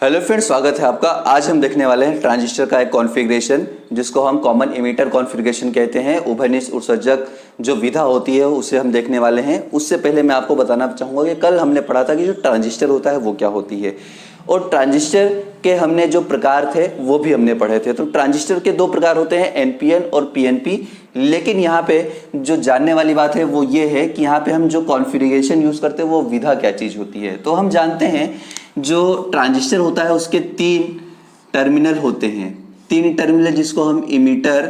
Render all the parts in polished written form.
Hello friends, स्वागत है आपका। आज हम देखने वाले हैं ट्रांजिस्टर का एक कॉन्फ़िगरेशन जिसको हम कॉमन इमीटर कॉन्फ़िगरेशन कहते हैं। उभयनिष्ठ उत्सर्जक जो विधा होती है उसे हम देखने वाले हैं। उससे पहले मैं आपको बताना चाहूँगा कि कल हमने पढ़ा था कि जो ट्रांजिस्टर होता है वो क्या होती है, और ट्रांजिस्टर के हमने जो प्रकार थे वो भी हमने पढ़े थे। तो ट्रांजिस्टर के दो प्रकार होते हैं, एनपीएन और पीएनपी। लेकिन यहाँ पे जो जानने वाली बात है वो ये है कि यहाँ पे हम जो कॉन्फ़िगरेशन यूज़ करते हैं वो विधा क्या चीज़ होती है। तो हम जानते हैं जो ट्रांजिस्टर होता है उसके तीन टर्मिनल होते हैं। तीन टर्मिनल जिसको हम इमीटर,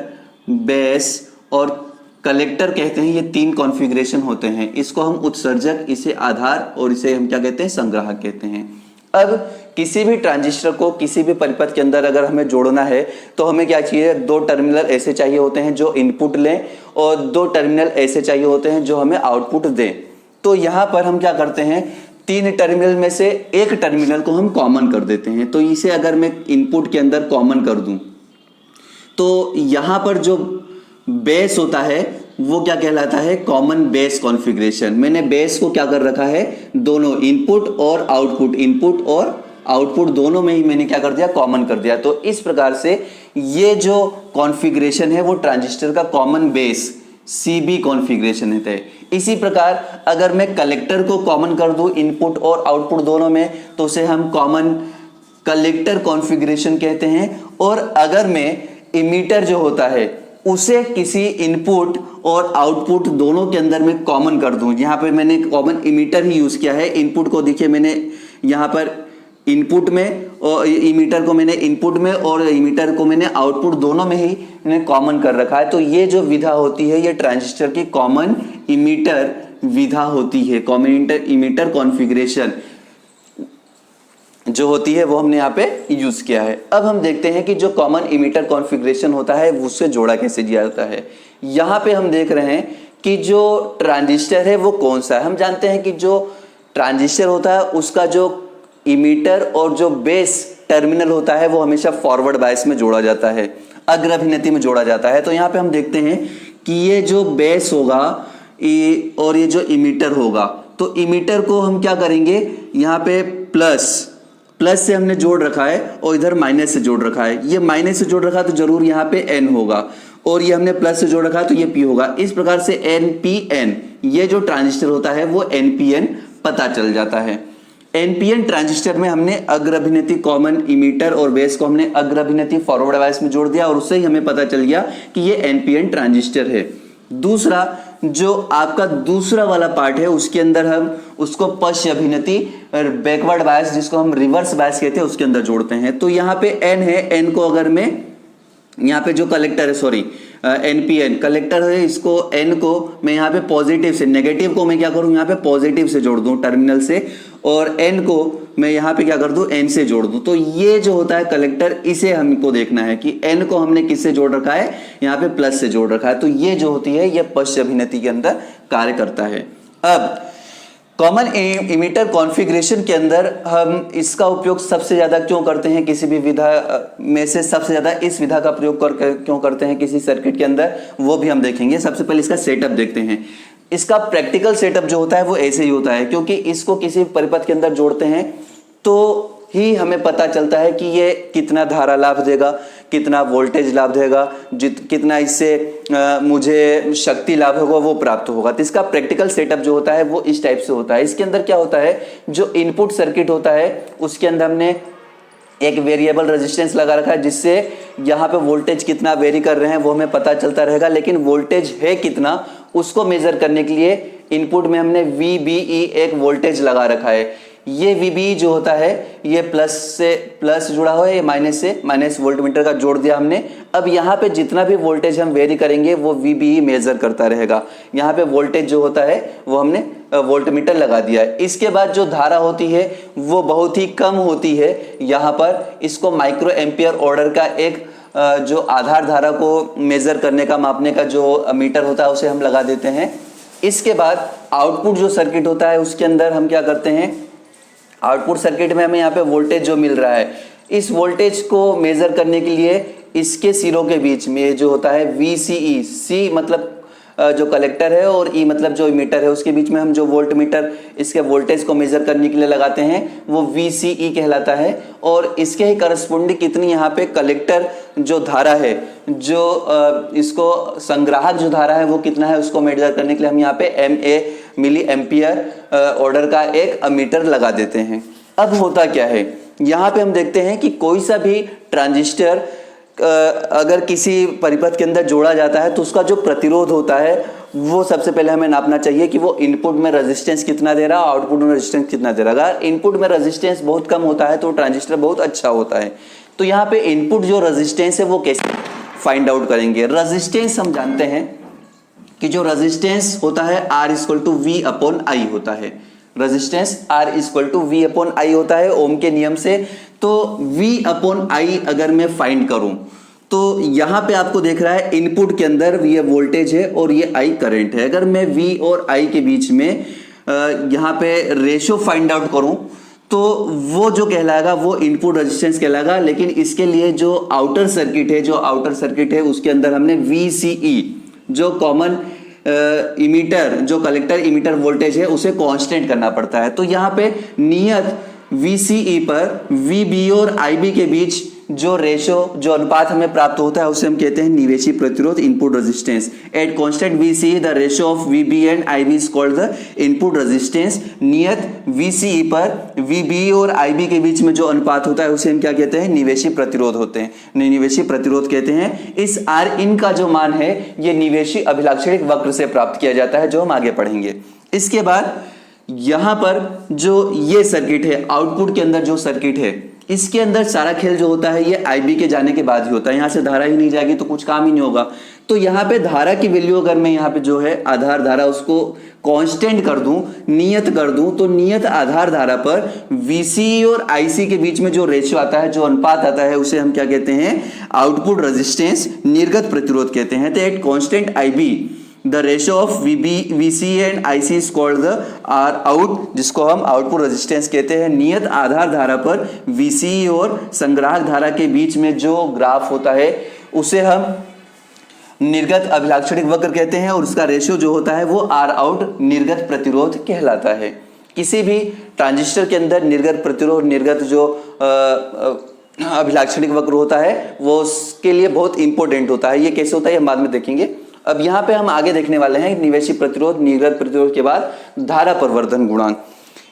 बेस और कलेक्टर कहते हैं। ये तीन कॉन्फ़िगरेशन होते हैं। इसको हम उत्सर्जक, इसे आधार और इसे हम क्या कहते हैं, संग्राहक कहते हैं। अब किसी भी ट्रांजिस्टर को किसी भी परिपथ के अंदर अगर हमें जोड़ना है तो हमें क्या चाहिए, दो टर्मिनल ऐसे चाहिए होते हैं जो इनपुट लें और दो टर्मिनल ऐसे चाहिए होते हैं जो हमें आउटपुट दें। तो यहाँ पर हम क्या करते हैं, तीन टर्मिनल में से एक टर्मिनल को हम कॉमन कर देते हैं। तो इसे अगर मैं इनपुट के अंदर कॉमन कर दूं तो यहां पर जो बेस होता है वो क्या कहलाता है, कॉमन बेस कॉन्फ़िगरेशन। मैंने बेस को क्या कर रखा है, दोनों इनपुट और आउटपुट, इनपुट और आउटपुट दोनों में ही मैंने क्या कर दिया, कॉमन कर दिया। तो इस प्रकार से ये जो कॉन्फ़िगरेशन है वो ट्रांजिस्टर का कॉमन बेस सीबी कॉन्फ़िगरेशन है। इसी प्रकार अगर मैं कलेक्टर को कॉमन कर दूं इनपुट और आउटपुट दोनों में तो उसे हम कॉमन कलेक्टर कॉन्फ़िगरेशन कहते हैं। और अगर मैं इमीटर जो होता है उसे किसी इनपुट और आउटपुट दोनों के अंदर में कॉमन कर दूं, यहाँ पर मैंने कॉमन इमीटर ही यूज किया है। इनपुट को देखिए मैंने यहाँ पर इनपुट में और इमीटर को मैंने इनपुट में और इमीटर को मैंने आउटपुट दोनों में ही मैंने कॉमन कर रखा है। तो ये जो विधा होती है ये ट्रांजिस्टर की कॉमन इमीटर विधा होती है। कॉमन इमीटर कॉन्फ़िगरेशन जो होती है वो हमने यहाँ पे यूज किया है। अब हम देखते हैं कि जो कॉमन इमीटर कॉन्फ़िगरेशन होता है उससे जोड़ा कैसे दिया जाता है। यहाँ पे हम देख रहे हैं कि जो ट्रांजिस्टर है वो कौन सा है। हम जानते हैं कि जो ट्रांजिस्टर होता है उसका जो इमीटर और जो बेस टर्मिनल होता है वो हमेशा फॉरवर्ड बायस में जोड़ा जाता है, अग्रभिनति में जोड़ा जाता है। तो यहाँ पे हम देखते हैं कि ये जो बेस होगा और ये जो इमीटर होगा, तो इमीटर को हम क्या करेंगे, यहाँ पे प्लस से हमने जोड़ रखा है और इधर माइनस से जोड़ रखा है। ये माइनस से जोड़ रखा है तो जरूर यहाँ पे एन होगा, और ये हमने प्लस से जोड़ रखा है तो ये पी होगा। इस प्रकार से एन पी एन, ये जो ट्रांजिस्टर होता है वो एनपीएन पता चल जाता है। एनपीएन ट्रांजिस्टर में हमने अग्रभिनति कॉमन इमीटर और बेस को हमने अग्रभिनति फॉरवर्ड बायस में जोड़ दिया और उससे ही हमें पता चल गया कि ये एनपीएन ट्रांजिस्टर है। दूसरा जो आपका दूसरा वाला पार्ट है उसके अंदर हम उसको पश्च अभिनति और बैकवर्ड बायस, जिसको हम रिवर्स बायस कहते हैं, उसके अंदर जोड़ते हैं। तो यहाँ पे एन है, एन को अगर मैं यहाँ पे जो कलेक्टर है, सॉरी एनपीएन कलेक्टर है, इसको एन को मैं यहाँ पे पॉजिटिव से, नेगेटिव को मैं क्या करूँ यहाँ पे पॉजिटिव से जोड़ दूं टर्मिनल से, और एन को मैं यहाँ पे क्या कर दूं एन से जोड़ दूं। तो ये जो होता है कलेक्टर, इसे हमको देखना है कि एन को हमने किससे जोड़ रखा है, यहाँ पे प्लस से जोड़ रखा है। तो ये जो होती है ये पश्च अभिनति के अंदर कार्य करता है। अब कॉमन इमीटर कॉन्फ़िगरेशन के अंदर हम इसका उपयोग सबसे ज्यादा क्यों करते हैं, किसी भी विधा में से सबसे ज्यादा इस विधा का प्रयोग क्यों करते हैं किसी सर्किट के अंदर, वो भी हम देखेंगे। सबसे पहले इसका सेटअप देखते हैं। इसका प्रैक्टिकल सेटअप जो होता है वो ऐसे ही होता है, क्योंकि इसको किसी परिपथ के अंदर जोड़ते हैं तो ही हमें पता चलता है कि ये कितना धारा लाभ देगा, कितना वोल्टेज लाभ देगा, कितना इससे मुझे शक्ति लाभ होगा वो प्राप्त होगा। तो इसका प्रैक्टिकल सेटअप जो होता है वो इस टाइप से होता है। इसके अंदर क्या होता है, जो इनपुट सर्किट होता है उसके अंदर हमने एक वेरिएबल रेजिस्टेंस लगा रखा है, जिससे यहाँ पे वोल्टेज कितना वेरी कर रहे हैं वो हमें पता चलता रहेगा। लेकिन वोल्टेज है कितना उसको मेजर करने के लिए इनपुट में हमने VBE एक वोल्टेज लगा रखा है। ये VBE जो होता है ये प्लस से प्लस जुड़ा हुआ है, ये माइनस से माइनस वोल्टमीटर का जोड़ दिया हमने। अब यहाँ पे जितना भी वोल्टेज हम वेरी करेंगे वो VBE मेजर करता रहेगा। यहाँ पे वोल्टेज जो होता है वो हमने वोल्टमीटर लगा दिया है। इसके बाद जो धारा होती है वो बहुत ही कम होती है। यहाँ पर इसको माइक्रो एम्पियर ऑर्डर का एक जो आधार धारा को मेजर करने का, मापने का जो मीटर होता है उसे हम लगा देते हैं। इसके बाद आउटपुट जो सर्किट होता है उसके अंदर हम क्या करते हैं, आउटपुट सर्किट में हमें यहाँ पे वोल्टेज जो मिल रहा है, इस वोल्टेज को मेजर करने के लिए इसके सिरों के बीच में जो होता है VCE, C मतलब जो कलेक्टर है और ई मतलब जो इमीटर है उसके बीच में हम जो वोल्ट मीटर इसके वोल्टेज को मेजर करने के लिए लगाते हैं वो VCE कहलाता है। और इसके ही करस्पॉन्डिंग कितनी यहाँ पे कलेक्टर जो धारा है, जो इसको संग्राहक जो धारा है वो कितना है उसको मेजर करने के लिए हम यहाँ पे MA मिली एम्पियर ऑर्डर का एक मीटर लगा देते हैं। अब होता क्या है, यहाँ पे हम देखते हैं कि कोई सा भी ट्रांजिस्टर अगर किसी परिपथ के अंदर जोड़ा जाता है तो उसका जो प्रतिरोध होता है वो सबसे पहले हमें नापना चाहिए कि वो इनपुट में रेजिस्टेंस कितना दे रहा है, आउटपुट में रेजिस्टेंस कितना दे रहा है। अगर इनपुट में रेजिस्टेंस बहुत कम होता है तो ट्रांजिस्टर बहुत अच्छा होता है। तो यहाँ पे इनपुट जो रेजिस्टेंस है वो कैसे फाइंड आउट करेंगे। रेजिस्टेंस हम जानते हैं कि जो रेजिस्टेंस होता है R=V/I होता है। रेजिस्टेंस R=V/I होता है ओम के नियम से। तो V/I अगर मैं फाइंड करूं तो यहां पे आपको देख रहा है इनपुट के अंदर ये वोल्टेज है और ये I करंट है। अगर मैं V और I के बीच में यहां पे रेशियो फाइंड आउट करूं तो वो जो कहलाएगा वो इनपुट रेजिस्टेंस कहलाएगा। लेकिन इसके लिए जो आउटर सर्किट है उसके अंदर हमने VCE जो कॉमन इमीटर जो कलेक्टर इमीटर वोल्टेज है उसे कांस्टेंट करना पड़ता है। तो यहाँ पे नियत VCE पर VB और IB के बीच जो रेशो जो अनुपात हमें प्राप्त होता है उसे हम कहते हैं निवेशी प्रतिरोध input resistance. Eight constant VCE the ratio of VB and IB is called the input resistance. नियत VCE पर VB और IB के बीच में जो अनुपात होता है उसे हम क्या कहते हैं, निवेशी प्रतिरोध होते हैं, निवेशी प्रतिरोध कहते हैं। इस Rin का जो मान है ये निवेशी अभिलाक्षणिक वक्र से प्राप्त किया जाता है जो हम आगे पढ़ेंगे। इसके बाद यहां पर जो ये सर्किट है, आउटपुट के अंदर जो सर्किट है इसके अंदर सारा खेल जो होता है ये IB के जाने के बाद ही होता है। यहां से धारा ही नहीं जाएगी तो कुछ काम ही नहीं होगा। तो यहाँ पे धारा की वैल्यू अगर मैं यहाँ पे जो है आधार धारा उसको कांस्टेंट कर दूं, नियत कर दूं, तो नियत आधार धारा पर VCE और IC के बीच में जो रेशियो आता है, जो अनुपात आता है उसे हम क्या कहते हैं, आउटपुट रेजिस्टेंस निर्गत प्रतिरोध कहते हैं। तो at constant IB the ratio of VCE and IC is called the R out, जिसको हम आउटपुट रेजिस्टेंस कहते हैं। नियत आधार धारा पर VCE और संग्राहक धारा के बीच में जो ग्राफ होता है उसे हम निर्गत अभिलाक्षणिक वक्र कहते हैं और उसका रेशियो जो होता है वो R आउट निर्गत प्रतिरोध कहलाता है। किसी भी ट्रांजिस्टर के अंदर निर्गत प्रतिरोध निर्गत जो अभिलाक्षणिक वक्र होता है वो उसके लिए बहुत इंपॉर्टेंट होता है। ये कैसे होता है हम बाद में देखेंगे। अब यहाँ पे हम आगे देखने वाले हैं निवेशी प्रतिरोध निर्गत प्रतिरोध के बाद धारा परिवर्तन गुणांक।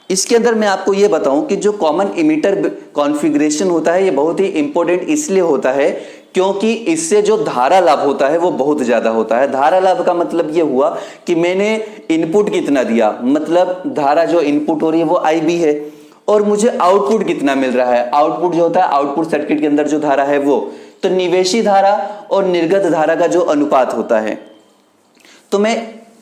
इसके अंदर मैं आपको ये बताऊं कि जो कॉमन इमीटर कॉन्फ़िगरेशन होता है ये बहुत ही इंपॉर्टेंट इसलिए होता है क्योंकि इससे जो धारा लाभ होता है वो बहुत ज्यादा होता है। धारा लाभ का मतलब ये हुआ कि मैंने इनपुट कितना दिया, मतलब धारा जो इनपुट हो रही है वो IB है और मुझे आउटपुट कितना मिल रहा है। आउटपुट जो होता है आउटपुट सर्किट के अंदर जो धारा है वो, तो निवेशी धारा और निर्गत धारा का जो अनुपात होता है, तो मैं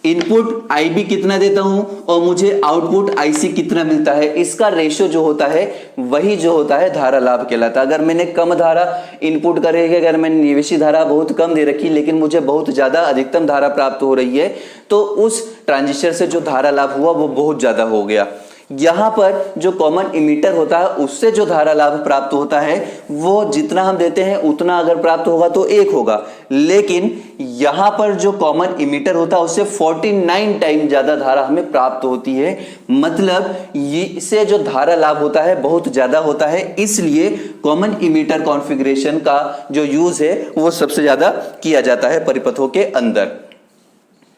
इनपुट IB कितना देता हूं और मुझे आउटपुट IC कितना मिलता है, इसका रेशियो जो होता है वही जो होता है धारा लाभ कहलाता है। अगर मैंने कम धारा इनपुट करेगी, अगर मैंने निवेशी धारा बहुत कम दे रखी लेकिन मुझे बहुत ज्यादा अधिकतम धारा प्राप्त हो रही है तो उस ट्रांजिस्टर से जो धारा लाभ हुआ वो बहुत ज्यादा हो गया। यहां पर जो कॉमन इमीटर होता है उससे जो धारा लाभ प्राप्त होता है वो जितना हम देते हैं उतना अगर प्राप्त होगा तो 1 होगा, लेकिन यहां पर जो कॉमन इमीटर होता है उससे 49 टाइम ज्यादा धारा हमें प्राप्त होती है। मतलब इससे जो धारा लाभ होता है बहुत ज्यादा होता है, इसलिए कॉमन इमीटर कॉन्फ़िगरेशन का जो यूज है वो सबसे ज्यादा किया जाता है परिपथों के अंदर।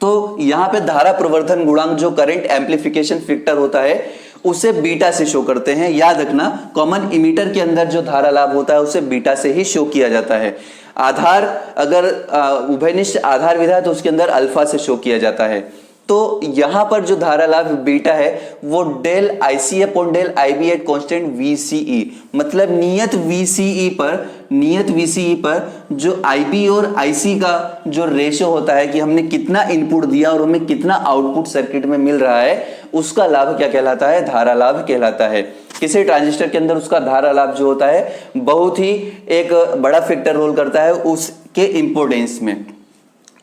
तो यहां पे धारा प्रवर्धन गुणांक जो करंट एम्प्लीफिकेशन फैक्टर होता है उसे बीटा से शो करते हैं। याद रखना कॉमन इमीटर के अंदर जो धारा लाभ होता है उसे बीटा से ही शो किया जाता है। आधार अगर उभयनिष्ठ आधार विधा है तो उसके अंदर अल्फा से शो किया जाता है। तो यहां पर जो धारा लाभ बीटा है वो del IC upon del IB at constant VCE, मतलब नियत VCE पर जो IB और IC का जो रेशियो होता है कि हमने कितना इनपुट दिया और हमें कितना आउटपुट सर्किट में मिल रहा है, उसका लाभ क्या कहलाता है, धारा लाभ कहलाता है। किसी ट्रांजिस्टर के अंदर उसका धारा लाभ जो होता है बहुत ही एक बड़ा फैक्टर रोल करता है उसके इंपोर्टेंस में।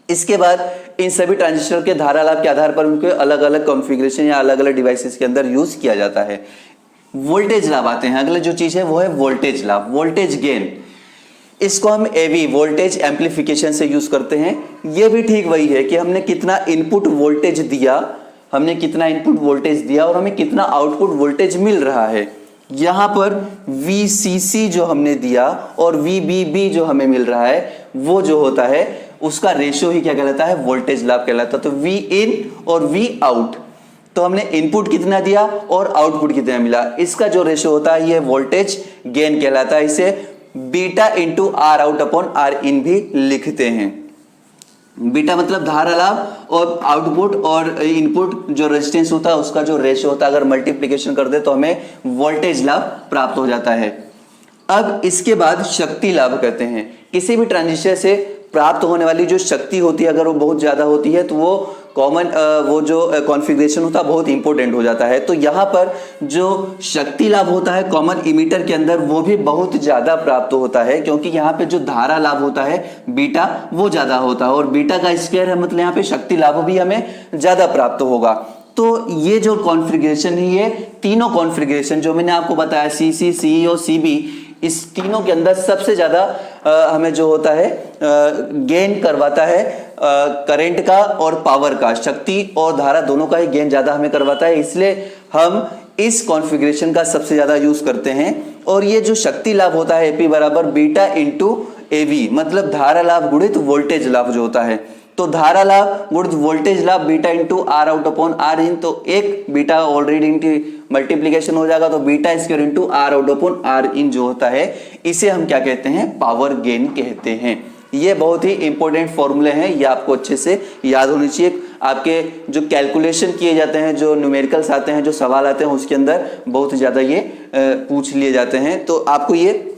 इसके बाद इन सभी ट्रांजिस्टर के धारा लाभ के आधार पर उनके अलग अलग कॉन्फ़िगरेशन या अलग अलग डिवाइसेस के अंदर यूज किया जाता है। वोल्टेज लाभ आते हैं। अगला जो चीज है वो है वोल्टेज लाभ, वोल्टेज गेन। इसको हम एवी वोल्टेज एम्पलीफिकेशन से यूज करते हैं। ये भी ठीक वही है कि हमने कितना इनपुट वोल्टेज दिया, और हमें कितना आउटपुट वोल्टेज मिल रहा है। यहां पर VCC जो हमने दिया और VBB जो हमें मिल रहा है, वो जो होता है उसका रेशियो ही क्या कहलाता है, वोल्टेज लाभ कहलाता है। तो V in और V out, तो हमने इनपुट कितना दिया और आउटपुट कितना मिला, इसका जो रेशियो होता है ये वोल्टेज गेन कहलाता है। इसे beta into R out upon R in भी लिखते हैं। बीटा मतलब धारा लाभ और आउटपुट और इनपुट जो रेजिस्टेंस होता है उसका जो रेशियो होता है, अगर मल्टीप्लिकेशन कर दे तो हमें वोल्टेज लाभ प्राप्त हो जाता है। अब इसके बाद शक्ति लाभ कहते हैं। किसी भी ट्रांजिस्टर से प्राप्त होने वाली जो शक्ति होती है, अगर वो बहुत ज्यादा होती है तो वो कॉमन वो जो कॉन्फ़िगरेशन होता है बहुत इंपॉर्टेंट हो जाता है। तो यहाँ पर जो शक्ति लाभ होता है कॉमन इमीटर के अंदर, वो भी बहुत ज्यादा प्राप्त होता है, क्योंकि यहाँ पे जो धारा लाभ होता है बीटा वो ज्यादा होता है, और बीटा का स्क्वायर है, मतलब यहाँ पे शक्ति लाभ भी हमें ज्यादा प्राप्त होगा। तो ये जो कॉन्फ़िगरेशन है, ये तीनों कॉन्फ़िगरेशन जो मैंने आपको बताया CC, CE और CB, इस तीनों के अंदर सबसे ज्यादा हमें जो होता है गेन करवाता है करंट का और पावर का, शक्ति और धारा दोनों का ही गेन ज्यादा हमें करवाता है, इसलिए हम इस कॉन्फ़िगरेशन का सबसे ज्यादा यूज करते हैं। और ये जो शक्ति लाभ होता है AP बराबर बीटा इंटू AV, मतलब धारा लाभ गुणित वोल्टेज लाभ जो होता है। तो धारा लाभ गुणित वोल्टेज लाभ beta into R out upon R in, तो एक बीटा ऑलरेडी इंटू मल्टीप्लीकेशन हो जाएगा, तो beta square into R out upon R in जो होता है, इसे हम क्या कहते हैं, पावर गेन कहते हैं। ये बहुत ही इंपॉर्टेंट फॉर्मूले हैं, ये आपको अच्छे से याद होनी चाहिए। आपके जो कैलकुलेशन किए जाते हैं, जो न्यूमेरिकल्स आते हैं, जो सवाल आते हैं, उसके अंदर बहुत ज्यादा ये पूछ लिए जाते हैं, तो आपको ये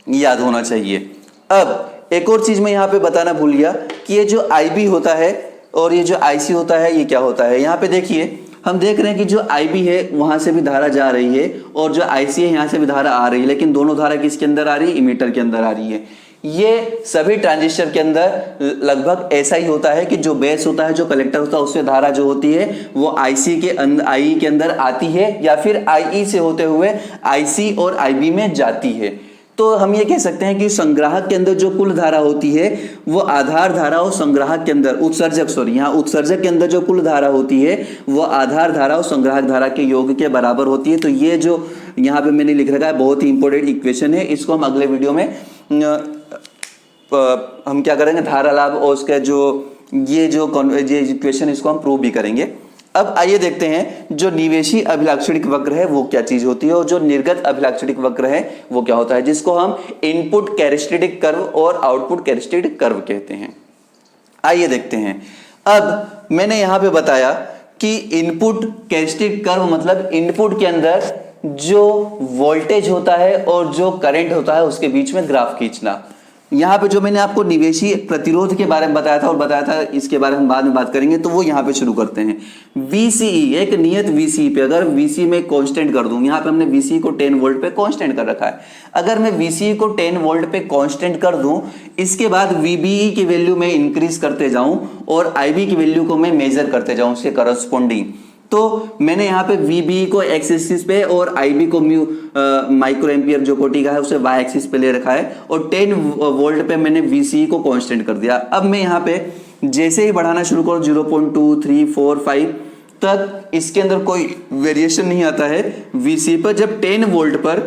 याद होना चाहिए। अब एक और चीज मैं यहाँ पे बताना भूल गया कि ये जो IB होता है और ये जो IC होता है, ये क्या होता है। यहाँ पे देखिए, हम देख रहे हैं कि जो IB है वहां से भी धारा जा रही है और जो IC है यहाँ से भी धारा आ रही है, लेकिन दोनों धारा किसके अंदर आ रही है, इमीटर के अंदर आ रही है। ये सभी ट्रांजिस्टर के अंदर लगभग ऐसा ही होता है कि जो बेस होता है, जो कलेक्टर होता है, उससे धारा जो होती है वो IC के अंदर, IE के अंदर आती है, या फिर IE से होते हुए IC और IB में जाती है। तो हम ये कह सकते हैं कि संग्राहक के अंदर जो कुल धारा होती है वो आधार धारा और संग्राहक के अंदर उत्सर्जक के अंदर जो कुल धारा होती है वो आधार धारा और संग्राहक धारा के योग के बराबर होती है। तो ये जो यहाँ पे मैंने लिख रखा है बहुत ही इंपॉर्टेंट इक्वेशन है, इसको हम अगले वीडियो में हम क्या करेंगे, धारा लाभ और उसका जो ये इक्वेशन, इसको हम प्रूव भी करेंगे। अब आइए देखते हैं जो निवेशी अभिलाक्षणिक वक्र है वो क्या चीज होती है, और जो निर्गत अभिलाक्षणिक वक्र है वो क्या होता है, जिसको हम इनपुट कैरेक्टरिस्टिक कर्व और आउटपुट कैरेक्टरिस्टिक कर्व कहते हैं। आइए देखते हैं। अब मैंने यहां पे बताया कि इनपुट कैरेक्टरिस्टिक कर्व मतलब इनपुट के अंदर जो वोल्टेज होता है और जो करंट होता है उसके बीच में ग्राफ खींचना। यहाँ पे जो मैंने आपको निवेशी प्रतिरोध के बारे में बताया था और बताया था इसके बारे में बाद में बात करेंगे, तो वो यहाँ पे शुरू करते हैं। VCE, एक नियत VCE पे अगर VCE में कांस्टेंट कर दूं, यहाँ पे हमने VCE को 10 वोल्ट पे कांस्टेंट कर रखा है, अगर मैं VCE को 10 वोल्ट पे कांस्टेंट कर दूं, इसके बाद VBE की वैल्यू में इंक्रीज करते जाऊं और IB की वैल्यू को मैं मेजर करते जाऊं उसके करस्पॉन्डिंग, तो मैंने यहाँ पे VBE को एक्स एक्सिस पे और IB को माइक्रो एम्पियर जो कोटि का है उसे वाई एक्सिस पे ले रखा है, और 10 वोल्ट पे मैंने VCE को कांस्टेंट कर दिया। अब मैं यहाँ पे जैसे ही बढ़ाना शुरू करूँ 0.2, 3, 4, 5 तक, इसके अंदर कोई वेरिएशन नहीं आता है VCE पर। जब 10 वोल्ट पर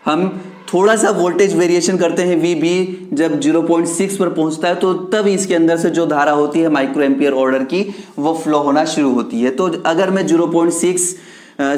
हम थोड़ा सा वोल्टेज वेरिएशन करते हैं, VB जब 0.6 पर पहुंचता है, तो तब इसके अंदर से जो धारा होती है माइक्रो एम्पियर ऑर्डर की वो फ्लो होना शुरू होती है। तो अगर मैं 0.6,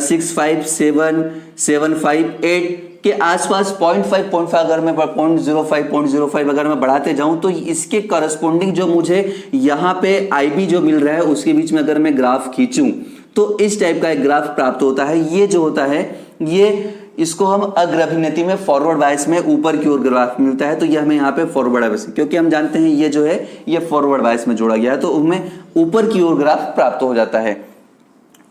6.5, 7, 7.5, 8 के आसपास 0.5 अगर मैं 0.05 अगर मैं बढ़ाते जाऊं, तो इसके करस्पॉन्डिंग जो मुझे यहाँ पे IB जो मिल रहा है उसके बीच में अगर मैं ग्राफ खींचूं तो इस टाइप का एक ग्राफ प्राप्त होता है। ये जो होता है ये इसको हम अग्रभिन्नति में फॉरवर्ड बायस में ऊपर की ओर ग्राफ मिलता है, तो ये हमें यहाँ पे फॉरवर्ड बायस, क्योंकि हम जानते हैं ये जो है ये फॉरवर्ड बायस में जोड़ा गया है, तो हमें ऊपर की ओर ग्राफ प्राप्त हो जाता है।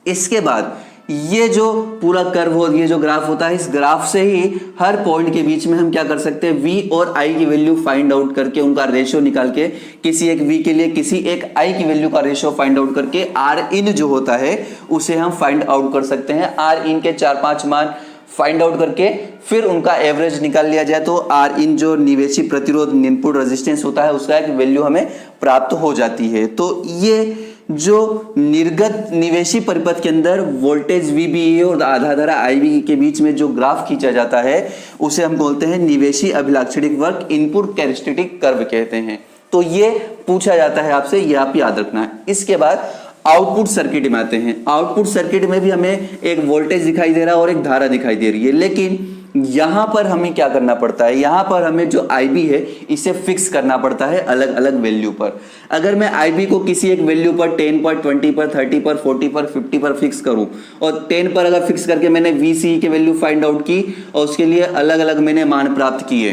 इसके बाद ये जो पूरा कर्व हो, ये जो ग्राफ होता है, इस ग्राफ से ही हर पॉइंट के बीच में हम क्या कर सकते हैं, V और I की वैल्यू फाइंड आउट करके उनका रेशियो निकाल के, किसी एक V के लिए किसी एक I की वैल्यू का रेशियो फाइंड आउट करके R in जो होता है उसे हम फाइंड आउट कर सकते हैं। R in के 4-5 मान फाइंड आउट करके फिर उनका एवरेज निकाल लिया जाए तो आर इन जो निवेशी प्रतिरोध इनपुट रेजिस्टेंस होता है उसका एक वैल्यू हमें प्राप्त हो जाती है। तो ये जो निर्गत निवेशी परिपथ के अंदर वोल्टेज VBE और आधा धारा IB के बीच में जो ग्राफ खींचा जाता है उसे हम बोलते हैं निवेशी अभिलाक्षणिक वक्र, इनपुट कैरेक्टरिस्टिक कर्व कहते हैं। तो ये पूछा जाता है आपसे, ये आप याद रखना है। इसके बाद आउटपुट सर्किट में आते हैं। आउटपुट सर्किट में भी हमें एक वोल्टेज दिखाई दे रहा है और एक धारा दिखाई दे रही है, लेकिन यहां पर हमें क्या करना पड़ता है, यहां पर हमें जो IB है इसे फिक्स करना पड़ता है अलग अलग वैल्यू पर। अगर मैं IB को किसी एक वैल्यू पर 10 पर 20 पर 30 पर 40 पर 50 पर फिक्स करूं और 10 पर अगर फिक्स करके मैंने VCE की वैल्यू फाइंड आउट की और उसके लिए अलग अलग मैंने मान प्राप्त किए,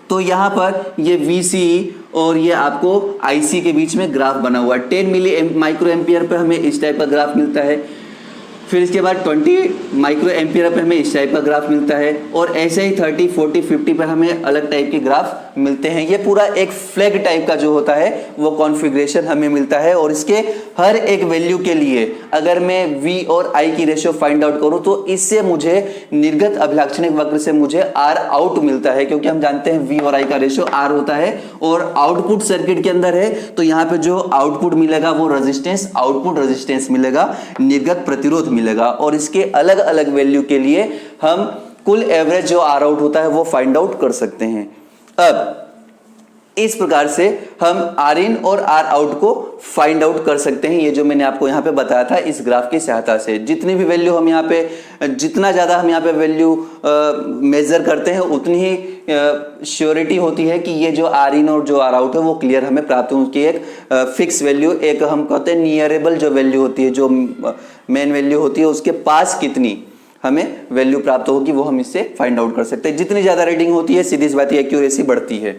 तो यहां पर ये VCE और ये आपको IC के बीच में ग्राफ बना हुआ है। 10 मिली माइक्रो एम्पियर पर हमें इस टाइप का ग्राफ मिलता है, फिर इसके बाद 20 माइक्रो एम्पियर पर हमें इस टाइप का ग्राफ मिलता है और ऐसे ही 30, 40, 50 पर हमें अलग टाइप के ग्राफ मिलते हैं। ये पूरा एक फ्लैग टाइप का जो होता है वो कॉन्फ़िगरेशन हमें मिलता है और इसके हर एक वैल्यू के लिए अगर मैं V और I की रेशियो फाइंड आउट करूं तो इससे मुझे निर्गत अभिलाक्षणिक वक्र से मुझे R आउट मिलता है, क्योंकि हम जानते हैं V और I का रेशियो R होता है और आउटपुट सर्किट के अंदर है तो यहाँ पे जो आउटपुट मिलेगा वो रेजिस्टेंस, आउटपुट रेजिस्टेंस मिलेगा, निर्गत प्रतिरोध मिलेगा और इसके अलग अलग वैल्यू के लिए हम कुल एवरेज जो R आउट होता है वो फाइंड आउट कर सकते हैं। अब इस प्रकार से हम R इन और R आउट को फाइंड आउट कर सकते हैं। ये जो मैंने आपको यहाँ पे बताया था इस ग्राफ की सहायता से, जितनी भी वैल्यू हम यहाँ पे, जितना ज़्यादा हम यहाँ पे वैल्यू मेजर करते हैं उतनी ही श्योरिटी होती है कि ये जो R इन और जो R आउट है वो क्लियर हमें प्राप्त हो। उनकी एक फिक्स वैल्यू, एक हम कहते हैं नियरेबल जो वैल्यू होती है, जो मेन वैल्यू होती है उसके पास कितनी हमें वैल्यू प्राप्त होगी वो हम इससे फाइंड आउट कर सकते हैं। जितनी ज़्यादा रीडिंग होती है सीधी सी बात एक्यूरेसी बढ़ती है।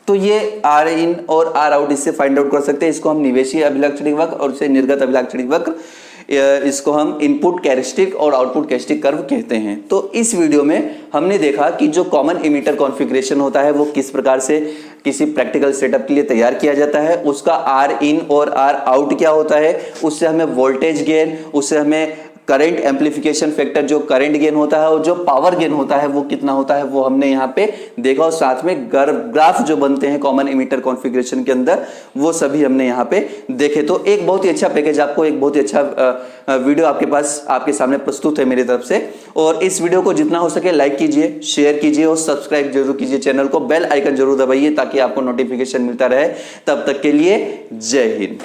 तो ये R इन और R आउट इससे फाइंड आउट कर सकते हैं। इसको हम निवेशी अभिलाक्षणिक वक्र और इसे निर्गत अभिलाक्षणिक वक्र, इसको हम इनपुट कैरेक्टरिस्टिक और आउटपुट कैरेक्टरिस्टिक कर्व कहते हैं। तो इस वीडियो में हमने देखा कि जो कॉमन इमीटर कॉन्फ़िगरेशन होता है वो किस प्रकार से किसी प्रैक्टिकल सेटअप के लिए तैयार किया जाता है, उसका R इन और R आउट क्या होता है, उससे हमें वोल्टेज गेन, उससे हमें करंट एम्पलीफिकेशन फैक्टर जो करंट गेन होता है और जो पावर गेन होता है वो कितना होता है वो हमने यहाँ पे देखा और साथ में ग्राफ जो बनते हैं कॉमन इमीटर कॉन्फ़िगरेशन के अंदर वो सभी हमने यहाँ पे देखे। तो एक बहुत ही अच्छा पैकेज, आपको एक बहुत ही अच्छा वीडियो आपके पास आपके सामने प्रस्तुत है मेरी तरफ से। और इस वीडियो को जितना हो सके लाइक कीजिए, शेयर कीजिए और सब्सक्राइब जरूर कीजिए चैनल को, बेल आइकन जरूर दबाइए ताकि आपको नोटिफिकेशन मिलता रहे। तब तक के लिए जय हिंद।